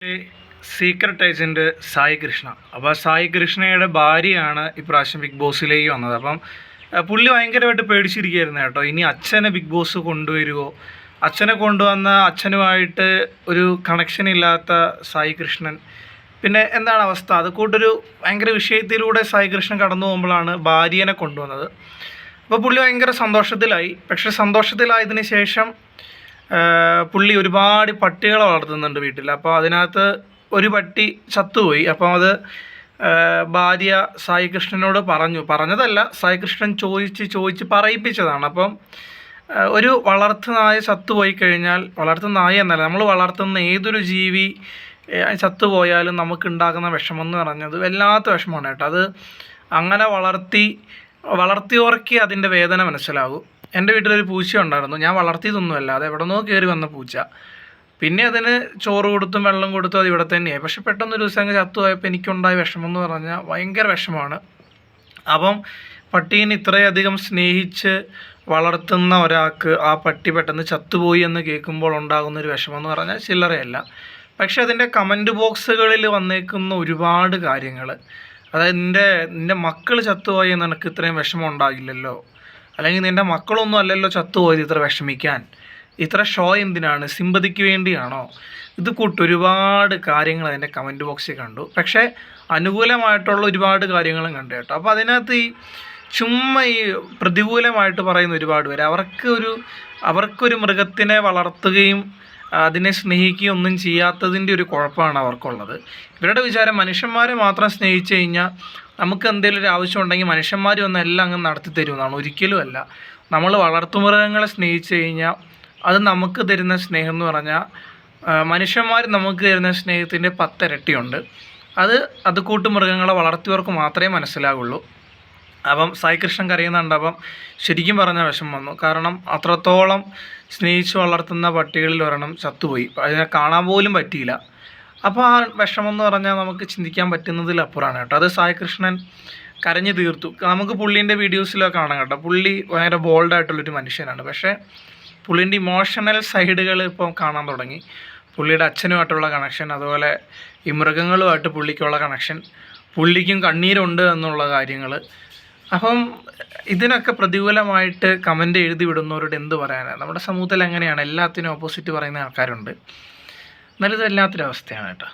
ഈ secret agent Sai Krishna. അപ്പോൾ സായി കൃഷ്ണയുടെ ഭാര്യയാണ് ഇപ്രാവശ്യം ബിഗ് ബോസിലേക്ക് വന്നത്. അപ്പം പുള്ളി ഭയങ്കരമായിട്ട് പേടിച്ചിരിക്കുകയായിരുന്നു കേട്ടോ. ഇനി അച്ഛനെ ബിഗ് ബോസ് കൊണ്ടുവരുമോ, അച്ഛനെ കൊണ്ടുവന്ന അച്ഛനുമായിട്ട് ഒരു കണക്ഷൻ ഇല്ലാത്ത സായി കൃഷ്ണൻ പിന്നെ എന്താണ് അവസ്ഥ. അത് കൂട്ടൊരു ഭയങ്കര വിഷയത്തിലൂടെ സായി കൃഷ്ണൻ കടന്നു പോകുമ്പോഴാണ് ഭാര്യനെ കൊണ്ടുവന്നത്. അപ്പോൾ പുള്ളി ഭയങ്കര സന്തോഷത്തിലായി. പക്ഷേ സന്തോഷത്തിലായതിനു ശേഷം പുള്ളി ഒരുപാട് പട്ടികളെ വളർത്തുന്നുണ്ട് വീട്ടിൽ. അപ്പോൾ അതിനകത്ത് ഒരു പട്ടി ചത്തുപോയി. അപ്പം അത് ഭാര്യ സായി കൃഷ്ണനോട് പറഞ്ഞതല്ല, സായി കൃഷ്ണൻ ചോദിച്ച് പറയിപ്പിച്ചതാണ്. അപ്പം ഒരു വളർത്തു നായ ചത്തുപോയി കഴിഞ്ഞാൽ, വളർത്തു നായ എന്നല്ല, നമ്മൾ വളർത്തുന്ന ഏതൊരു ജീവി ചത്തുപോയാലും നമുക്കുണ്ടാകുന്ന വിഷമം എന്ന് പറഞ്ഞത് വല്ലാത്ത വിഷമമാണ് കേട്ടോ. അത് അങ്ങനെ വളർത്തിയോർക്ക് അതിൻ്റെ വേദന മനസ്സിലാകും. എൻ്റെ വീട്ടിലൊരു പൂച്ച ഉണ്ടായിരുന്നു. ഞാൻ വളർത്തിയതൊന്നുമല്ല, അത് എവിടെ നിന്നോ കയറി വന്ന പൂച്ച. പിന്നെ അതിന് ചോറ് കൊടുത്തും വെള്ളം കൊടുത്തും അത് ഇവിടെ തന്നെയായി. പക്ഷെ പെട്ടെന്നൊരു ദിവസം അങ്ങ് ചത്തുപോയപ്പോൾ എനിക്കുണ്ടായ വിഷമം എന്ന് പറഞ്ഞാൽ ഭയങ്കര വിഷമമാണ്. അപ്പം പട്ടീനെ ഇത്രയധികം സ്നേഹിച്ച് വളർത്തുന്ന ഒരാൾക്ക് ആ പട്ടി പെട്ടെന്ന് ചത്തുപോയി എന്ന് കേൾക്കുമ്പോൾ ഉണ്ടാകുന്നൊരു വിഷമം എന്ന് പറഞ്ഞാൽ ചില്ലറയല്ല. പക്ഷെ അതിൻ്റെ കമൻറ്റ് ബോക്സുകളിൽ വന്നേക്കുന്ന ഒരുപാട് കാര്യങ്ങൾ, അതായത് നിൻ്റെ മക്കൾ ചത്തുപോയി നിനക്ക് ഇത്രയും വിഷമം ഉണ്ടാകില്ലല്ലോ, അല്ലെങ്കിൽ നിൻ്റെ മക്കളൊന്നും അല്ലല്ലോ ചത്തുപോയത് ഇത്ര വിഷമിക്കാൻ, ഇത്ര ഷോ എന്തിനാണ്, സിമ്പതിക്ക് വേണ്ടിയാണോ, ഇത് ഒരുപാട് കാര്യങ്ങൾ അതിൻ്റെ കമൻറ്റ് ബോക്സിൽ കണ്ടു. പക്ഷേ അനുകൂലമായിട്ടുള്ള ഒരുപാട് കാര്യങ്ങളും കണ്ടു കേട്ടോ. അപ്പോൾ അതിനകത്ത് ഈ ചുമ്മാ ഈ പ്രതികൂലമായിട്ട് പറയുന്ന ഒരുപാട് പേര്, അവർക്കൊരു മൃഗത്തിനെ വളർത്തുകയും അതിനെ സ്നേഹിക്കുകയും ഒന്നും ചെയ്യാത്തതിൻ്റെ ഒരു കുഴപ്പമാണ് അവർക്കുള്ളത്. ഇവരുടെ വിചാരം മനുഷ്യന്മാരെ മാത്രം സ്നേഹിച്ചു കഴിഞ്ഞാൽ നമുക്ക് എന്തെങ്കിലും ഒരു ആവശ്യം ഉണ്ടെങ്കിൽ മനുഷ്യന്മാർ വന്ന് എല്ലാം അങ്ങ് നടത്തി തരുമെന്നാണ്. ഒരിക്കലും അല്ല. നമ്മൾ വളർത്തുമൃഗങ്ങളെ സ്നേഹിച്ചു കഴിഞ്ഞാൽ അത് നമുക്ക് തരുന്ന സ്നേഹം എന്ന് പറഞ്ഞാൽ മനുഷ്യന്മാർ നമുക്ക് തരുന്ന സ്നേഹത്തിൻ്റെ 10 ഇരട്ടിയുണ്ട്. അത് കൂട്ടുമൃഗങ്ങളെ വളർത്തിയവർക്ക് മാത്രമേ മനസ്സിലാകുള്ളൂ. അപ്പം സായി കൃഷ്ണൻ കരയുന്നുണ്ട്. അപ്പം ശരിക്കും പറഞ്ഞ വിഷമം വന്നു. കാരണം അത്രത്തോളം സ്നേഹിച്ച് വളർത്തുന്ന പട്ടികളിൽ ഒരെണ്ണം ചത്തുപോയി, അതിനെ കാണാൻ പോലും പറ്റിയില്ല. അപ്പോൾ ആ വിഷമം എന്ന് പറഞ്ഞാൽ നമുക്ക് ചിന്തിക്കാൻ പറ്റുന്നതിലപ്പുറമാണ് കേട്ടോ. അത് സായി കൃഷ്ണൻ കരഞ്ഞു തീർത്തു. നമുക്ക് പുള്ളീൻ്റെ വീഡിയോസിലൊക്കെ കാണാം കേട്ടോ. പുള്ളി ഭയങ്കര ബോൾഡായിട്ടുള്ളൊരു മനുഷ്യനാണ്. പക്ഷേ പുള്ളീൻ്റെ ഇമോഷണൽ സൈഡുകൾ ഇപ്പം കാണാൻ തുടങ്ങി. പുള്ളിയുടെ അച്ഛനുമായിട്ടുള്ള കണക്ഷൻ, അതുപോലെ ഈ മൃഗങ്ങളുമായിട്ട് പുള്ളിക്കുള്ള കണക്ഷൻ, പുള്ളിക്കും കണ്ണീരുണ്ട് എന്നുള്ള കാര്യങ്ങൾ. അപ്പം ഇതിനൊക്കെ പ്രതികൂലമായിട്ട് കമൻ്റ് എഴുതി വിടുന്നവരോട് എന്ത് പറയാനാണ്? നമ്മുടെ സമൂഹത്തിൽ എങ്ങനെയാണ് എല്ലാത്തിനും ഓപ്പോസിറ്റ് പറയുന്ന ആൾക്കാരുണ്ട്. എന്നാലും ഇത് വല്ലാത്തൊരവസ്ഥയാണ് കേട്ടോ.